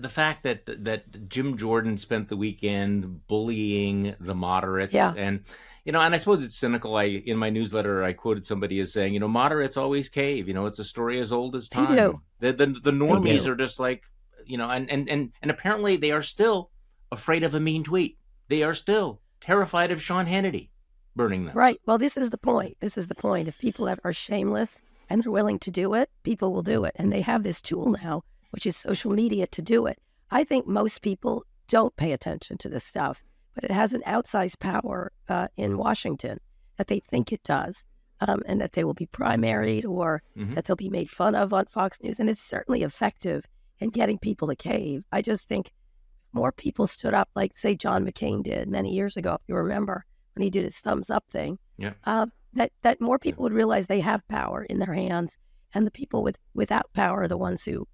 the fact that Jim Jordan spent the weekend bullying the moderates, Yeah. and and I suppose it's cynical. In my newsletter I quoted somebody as saying, moderates always cave. It's a story as old as time. They do. The normies do. are just like, and apparently they are still afraid of a mean tweet. They are still terrified of Sean Hannity burning them. Right. Well, this is the point. If people are shameless and they're willing to do it, people will do it. And they have this tool now, which is social media, to do it. I think most people don't pay attention to this stuff, but it has an outsized power in Washington that they think it does, and that they will be primaried or that they'll be made fun of on Fox News. And it's certainly effective in getting people to cave. I just think more people stood up, like, say, John McCain did many years ago, if you remember, when he did his thumbs up thing, that more people would realize they have power in their hands, and the people without power are the ones who,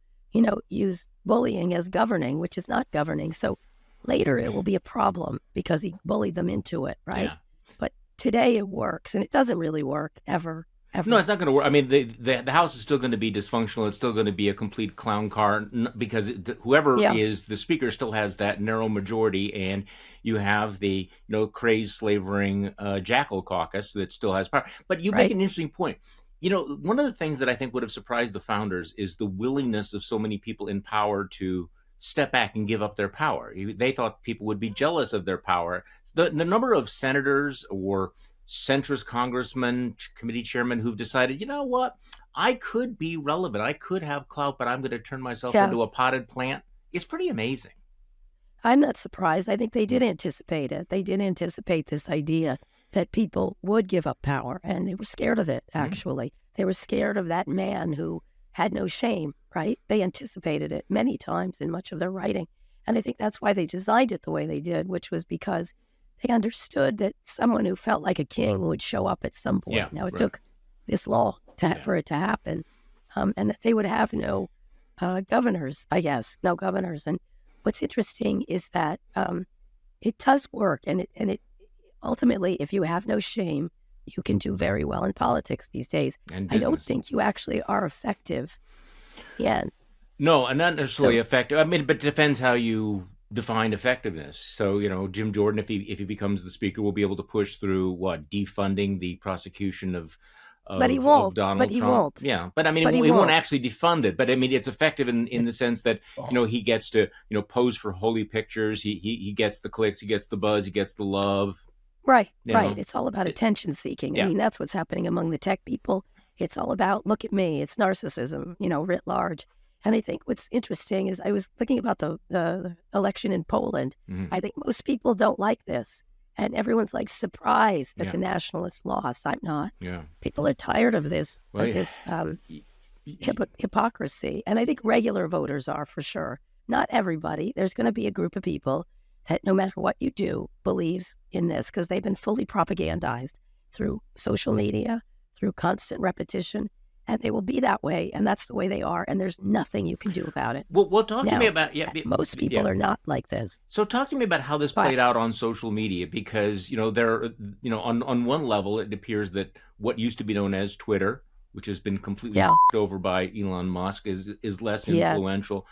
use bullying as governing, which is not governing. So later it will be a problem because he bullied them into it, right? Yeah. But today it works, and it doesn't really work ever. No, it's not going to work. I mean, the House is still going to be dysfunctional. It's still going to be a complete clown car because whoever is the speaker still has that narrow majority, and you have the crazed slavering jackal caucus that still has power. But you make an interesting point. One of the things that I think would have surprised the founders is the willingness of so many people in power to step back and give up their power. They thought people would be jealous of their power. The number of senators or centrist congressmen, committee chairmen who've decided, you know what, I could be relevant, I could have clout, but I'm going to turn myself into a potted plant. It's pretty amazing. I'm not surprised. I think they did anticipate it. They did anticipate this idea that people would give up power, and they were scared of it, actually. They were scared of that man who had no shame, right? They anticipated it many times in much of their writing. And I think that's why they designed it the way they did, which was because they understood that someone who felt like a king would show up at some point. Now, it took this long for it to happen, and that they would have no governors, I guess, no governors. And what's interesting is that it does work, and it ultimately, if you have no shame, you can do very well in politics these days. I don't think you actually are effective. Yeah. No, and not necessarily effective. I mean, but it depends how you define effectiveness. So, Jim Jordan, if he becomes the speaker, will be able to push through defunding the prosecution of but he won't. Donald but he Trump. Won't. Yeah, but I mean, he won't actually defund it. But I mean, it's effective in the sense that he gets to pose for holy pictures. He gets the clicks, he gets the buzz, he gets the love. Right. It's all about attention seeking. I mean, that's what's happening among the tech people. It's all about, look at me. It's narcissism, writ large. And I think what's interesting is I was thinking about the election in Poland. I think most people don't like this. And everyone's like surprised that the nationalists lost. I'm not. Yeah. People are tired of this, hypocrisy. And I think regular voters are, for sure. Not everybody. There's going to be a group of people that no matter what you do, believes in this because they've been fully propagandized through social media, through constant repetition, and they will be that way, and that's the way they are, and there's nothing you can do about it. Well, talk to me about most people are not like this. So talk to me about how this played out on social media, because there, on one level, it appears that what used to be known as Twitter, which has been completely f***ed over by Elon Musk, is less influential.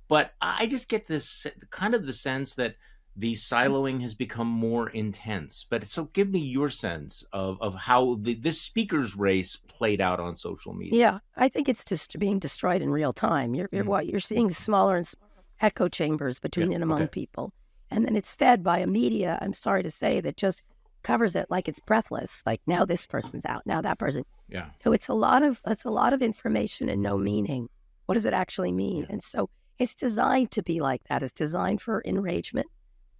But I just get this kind of the sense that the siloing has become more intense. But so give me your sense of how this speaker's race played out on social media. Yeah, I think it's just being destroyed in real time. You're seeing smaller and smaller echo chambers between and among people. And then it's fed by a media, I'm sorry to say, that just covers it like it's breathless. Like, now this person's out, now that person. Yeah. So it's a lot of information and no meaning. What does it actually mean? Yeah. And so it's designed to be like that. It's designed for enragement.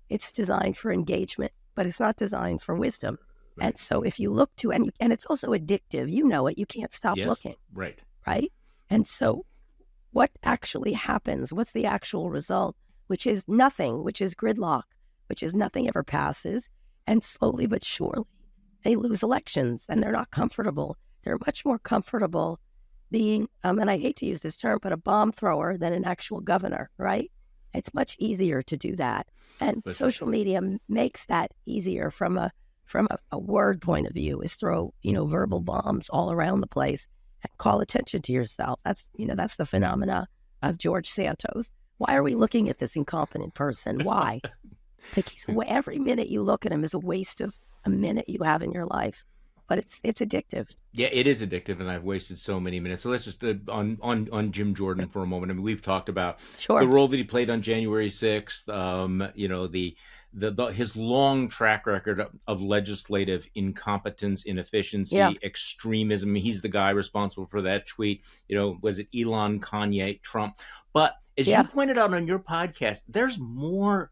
It's designed for engagement, but it's not designed for wisdom. Right. And so if you look to, and it's also addictive, it, you can't stop looking. Right. Right? And so what actually happens? What's the actual result? Which is nothing, which is gridlock, which is nothing ever passes. And slowly but surely, they lose elections, and they're not comfortable. They're much more comfortable being, and I hate to use this term, but a bomb thrower than an actual governor, right? It's much easier to do that. And social media makes that easier from a word point of view, is throw, verbal bombs all around the place and call attention to yourself. That's the phenomena of George Santos, Why are we looking at this incompetent person? Why? Like every minute you look at him is a waste of a minute you have in your life. But it's addictive. Yeah, it is addictive, and I've wasted so many minutes. So let's just on Jim Jordan for a moment. I mean, we've talked about the role that he played on January 6th. His long track record of legislative incompetence, inefficiency, extremism. He's the guy responsible for that tweet. Was it Elon, Kanye, Trump? But as you pointed out on your podcast, there's more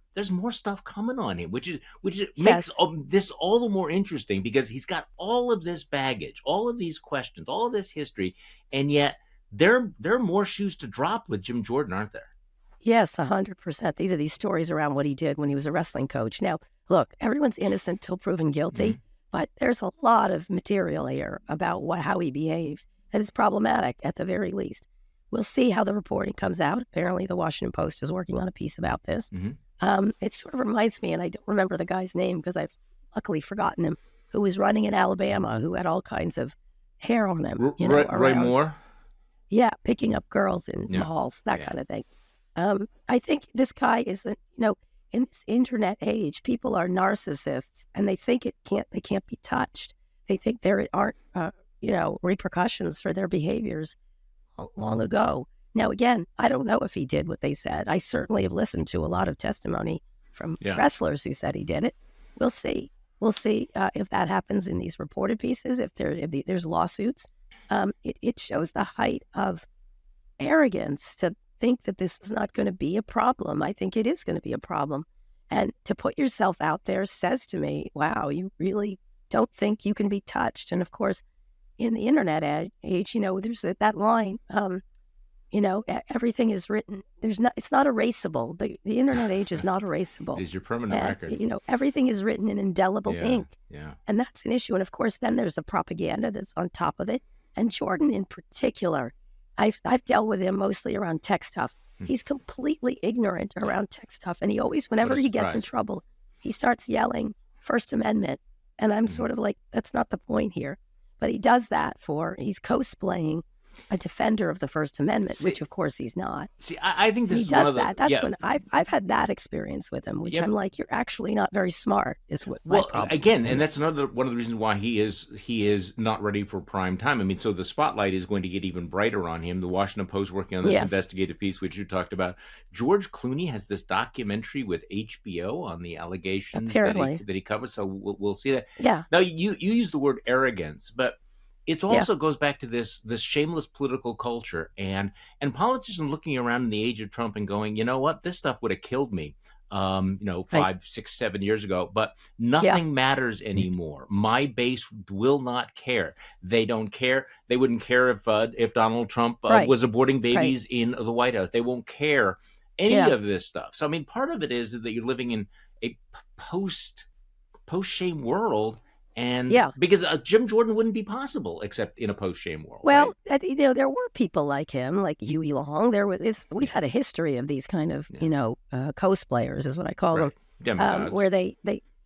stuff coming on him, which makes this all the more interesting, because he's got all of this baggage, all of these questions, all of this history, and yet there are more shoes to drop with Jim Jordan, aren't there? Yes, 100%. These are these stories around what he did when he was a wrestling coach. Now, look, everyone's innocent till proven guilty, but there's a lot of material here about how he behaved that is problematic at the very least. We'll see how the reporting comes out. Apparently, the Washington Post is working on a piece about this. It sort of reminds me, and I don't remember the guy's name because I've luckily forgotten him, who was running in Alabama, who had all kinds of hair on him. Roy Moore? Yeah, picking up girls in malls, that kind of thing. I think this guy is, in this internet age, people are narcissists, and they think they can't be touched. They think there aren't, repercussions for their behaviors long ago. Now, again, I don't know if he did what they said. I certainly have listened to a lot of testimony from wrestlers who said he did it. We'll see. We'll see if that happens in these reported pieces, if there's lawsuits. It shows the height of arrogance to think that this is not going to be a problem. I think it is going to be a problem. And to put yourself out there says to me, wow, you really don't think you can be touched. And of course, in the internet age, there's that line, everything is written. It's not erasable. The internet age is not erasable. It is your permanent record. Everything is written in indelible ink. Yeah. And that's an issue. And of course, then there's the propaganda that's on top of it. And Jordan in particular, I've dealt with him mostly around tech stuff. He's completely ignorant around tech stuff. And he always, whenever he gets in trouble, he starts yelling First Amendment. And I'm sort of like, that's not the point here. But he does that he's cosplaying a defender of the First Amendment, which of course he's not. See, I think this he is does one of the, that. That's when I've had that experience with him, which I'm like, you're actually not very smart. Is what my problem again, and that's one of the reasons why he is not ready for prime time. I mean, so the spotlight is going to get even brighter on him. The Washington Post working on this investigative piece, which you talked about. George Clooney has this documentary with HBO on the allegations that he covers. So we'll see that. Yeah. Now you use the word arrogance, but it also goes back to this shameless political culture and politicians looking around in the age of Trump and going, you know what, this stuff would have killed me, 5, 6, 7 years ago, but nothing matters anymore. My base will not care. They don't care. They wouldn't care if Donald Trump was aborting babies in the White House. They won't care any of this stuff. So, I mean, part of it is that you're living in a post-shame world. And because Jim Jordan wouldn't be possible except in a post-shame world. Well, there were people like him, like Huey Long. We've had a history of these kind of, cosplayers is what I call them. Demagogues. Where they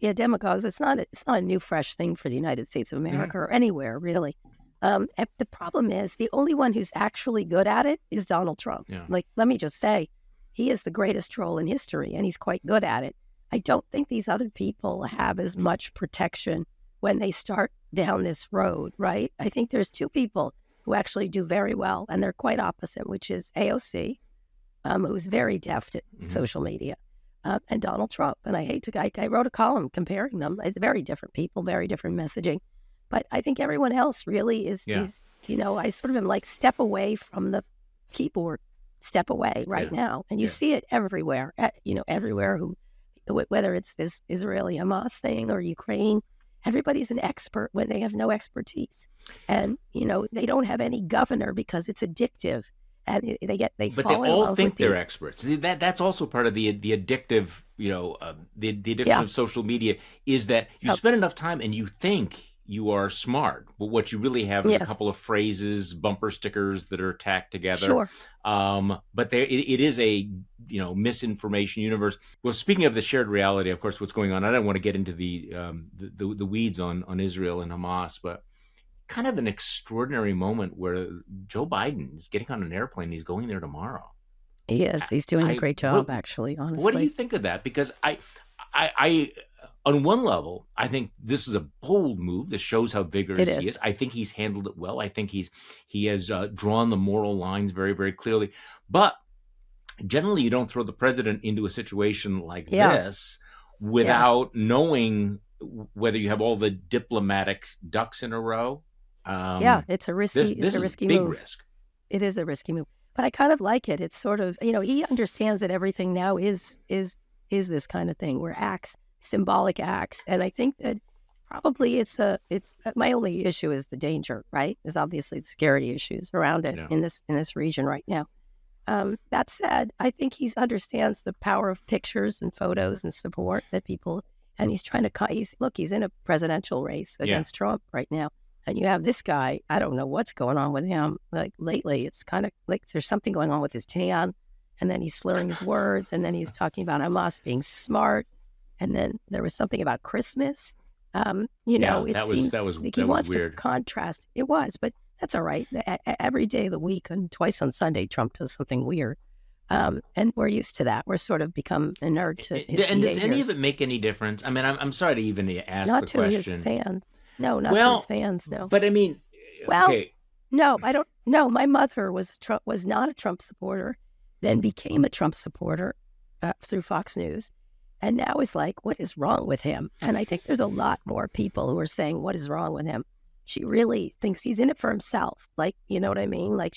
demagogues. It's not a new, fresh thing for the United States of America or anywhere, really. The problem is the only one who's actually good at it is Donald Trump. Yeah. Like, let me just say, he is the greatest troll in history, and he's quite good at it. I don't think these other people have as much protection when they start down this road, right? I think there's two people who actually do very well, and they're quite opposite, which is AOC, who's very deft at social media, and Donald Trump. And I wrote a column comparing them. It's very different people, very different messaging. But I think everyone else really is I sort of am like, step away from the keyboard, step away now. And you see it everywhere, everywhere, whether it's this Israeli Hamas thing or Ukraine. Everybody's an expert when they have no expertise. And, they don't have any governor because it's addictive. And but they all think they're experts. That's also part of the addictive, the addiction of social media is that you spend enough time and you think you are smart, but what you really have is a couple of phrases, bumper stickers that are tacked together. Sure. But it is a misinformation universe. Well, speaking of the shared reality, of course, what's going on, I don't want to get into the weeds on Israel and Hamas, but kind of an extraordinary moment where Joe Biden is getting on an airplane. He's going there tomorrow. He is. He's doing a great job, actually, honestly. What do you think of that? Because I on one level, I think this is a bold move. This shows how vigorous he is. I think he's handled it well. I think he has drawn the moral lines very, very clearly. But generally, you don't throw the president into a situation like this without knowing whether you have all the diplomatic ducks in a row. It's a risky. It's a risky big move. Risk. It is a risky move, but I kind of like it. It's sort of, he understands that everything now is this kind of thing where acts, symbolic acts, and I think that probably it's my only issue is the danger, right? Is obviously the security issues around it in this region right now. That said, I think he understands the power of pictures and photos and support that people, and he's trying to, he's in a presidential race against Trump right now. And you have this guy, I don't know what's going on with him. Like lately, it's kind of like there's something going on with his tan, and then he's slurring his words, and then he's talking about Hamas being smart. And then there was something about Christmas. It seems like he wants weird. To contrast. It was, but that's all right. Every day of the week and twice on Sunday, Trump does something weird. And we're used to that. We're sort of become inert to his And does any of it make any difference? I mean, I'm sorry to even ask not the to question. His fans. No, not to his fans, no. But I mean, no, I don't. No, my mother was not a Trump supporter, then became a Trump supporter through Fox News, and now is like, what is wrong with him? And I think there's a lot more people who are saying, what is wrong with him? She really thinks he's in it for himself. Like, you know what I mean? Like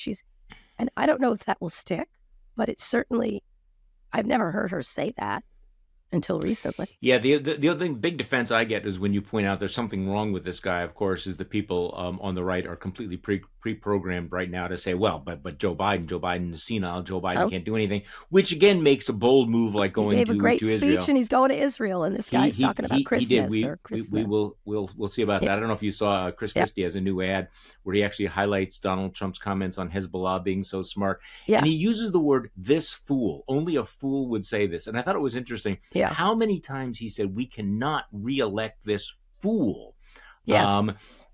and I don't know if that will stick, but it's certainly, I've never heard her say that until recently. Yeah, the other big defense I get is when you point out there's something wrong with this guy, of course, is the people on the right are completely pre-programmed right now to say, well, but Joe Biden is senile, Joe Biden can't do anything, which again makes a bold move like going to Israel. He gave a great speech and he's going to Israel, and this guy's talking about Christmas. He did. Or Christmas. We'll see about that. I don't know if you saw Chris Christie has a new ad where he actually highlights Donald Trump's comments on Hezbollah being so smart. Yeah. And he uses the word "this fool." Only a fool would say this. And I thought it was interesting how many times he said, we cannot reelect this fool. Yes.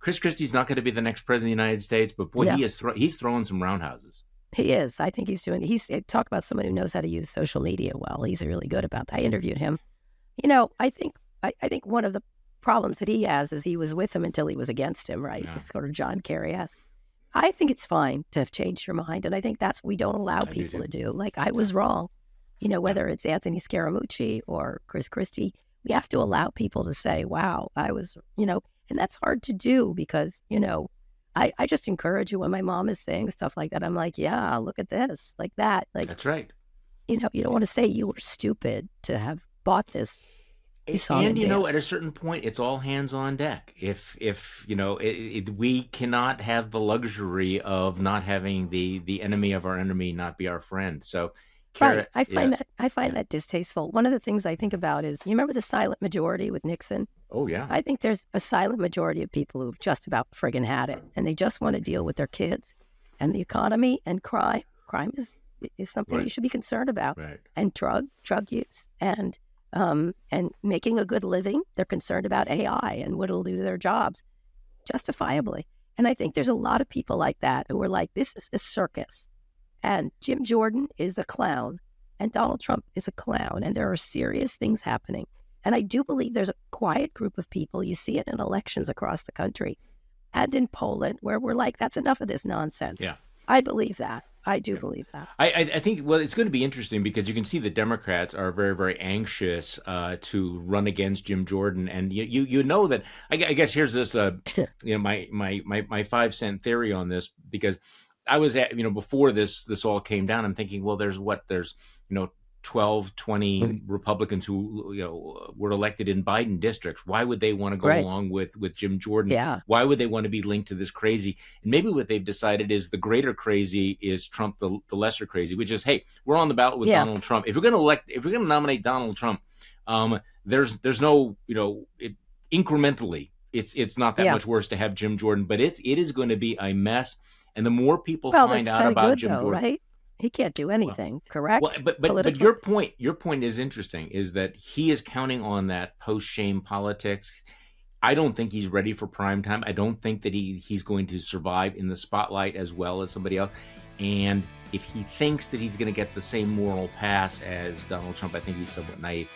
Chris Christie's not going to be the next president of the United States, but boy, he's throwing some roundhouses. He is. I think talk about someone who knows how to use social media well. He's really good about that. I interviewed him. I think one of the problems that he has is he was with him until he was against him, right? Yeah. It's sort of John Kerry-esque. I think it's fine to have changed your mind, and I think that's what we don't allow people to do. Like, I was wrong. Whether it's Anthony Scaramucci or Chris Christie, we have to allow people to say, wow, I was, and that's hard to do because, I just encourage you when my mom is saying stuff like that. I'm like, yeah, look at this, like that. Like, that's right. You don't want to say you were stupid to have bought this. And at a certain point, it's all hands on deck. If we cannot have the luxury of not having the enemy of our enemy not be our friend. So, right. I find that distasteful. One of the things I think about is, you remember the silent majority with Nixon? Oh, yeah. I think there's a silent majority of people who've just about friggin' had it, and they just want to deal with their kids and the economy and crime. Crime is something you should be concerned about. Right. And drug use and making a good living. They're concerned about AI and what it'll do to their jobs, justifiably. And I think there's a lot of people like that who are like, this is a circus. And Jim Jordan is a clown, and Donald Trump is a clown, and there are serious things happening. And I do believe there's a quiet group of people, you see it in elections across the country, and in Poland, where we're like, that's enough of this nonsense. Yeah. I believe that. I do believe that. I think, it's going to be interesting because you can see the Democrats are very, very anxious to run against Jim Jordan. And you know that, I guess here's this, my 5 cent theory on this, because I was at, before this all came down, I'm thinking, well, there's 12, 20 Republicans who, were elected in Biden districts. Why would they want to go along with Jim Jordan? Yeah. Why would they want to be linked to this crazy? And maybe what they've decided is the greater crazy is Trump, the lesser crazy, which is, hey, we're on the ballot with Donald Trump. If we're going to nominate Donald Trump, there's no, incrementally, it's not that much worse to have Jim Jordan, but it is going to be a mess. And the more people find out about Jim Jordan, right? He can't do anything, correct? Well, but your point is interesting, is that he is counting on that post-shame politics. I don't think he's ready for prime time. I don't think that he's going to survive in the spotlight as well as somebody else. And if he thinks that he's going to get the same moral pass as Donald Trump, I think he's somewhat naive.